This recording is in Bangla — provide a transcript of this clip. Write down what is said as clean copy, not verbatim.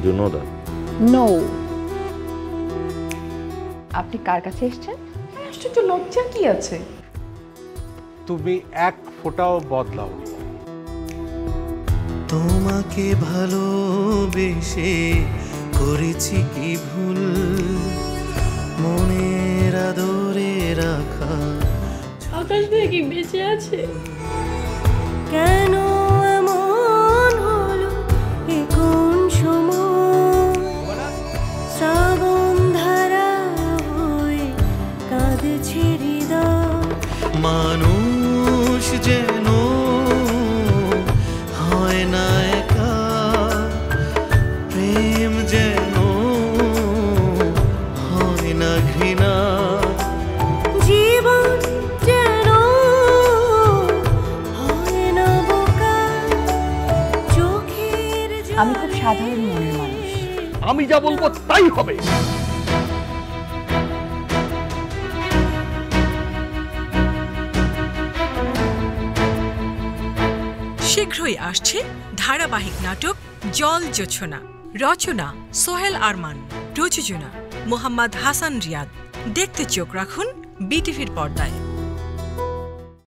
you know that? No. আপনি কার কাছে এসেছেন? আশ্চর্য, লজ্জা কি আছে? তুমি এক ফোঁটাও বদলাও। তোমাকে ভালোবেসে করেছি কি ভুল, মনের আদরে রাখা। আকাশ ভাই কি বেঁচে আছে? কেন এমন হলো এ কোন সময়, শ্রাবণ ধারা হয়ে কাঁদছে হৃদয়। মানুষ যেন হয় না একা, প্রেম যেন হয় না ঘৃণা, জীবন যেন হয় না বোকা, চোখের আমি খুব সাধারণ মনের মানুষ। আমি যা বলবো তাই হবে। শীঘ্রই আসছে ধারাবাহিক নাটক জল জোছনা। রচনা সোহেল আরমান, প্রযোজনা মোহাম্মদ হাসান রিয়াদ। দেখতে চোখ রাখুন বিটিভির পর্দায়।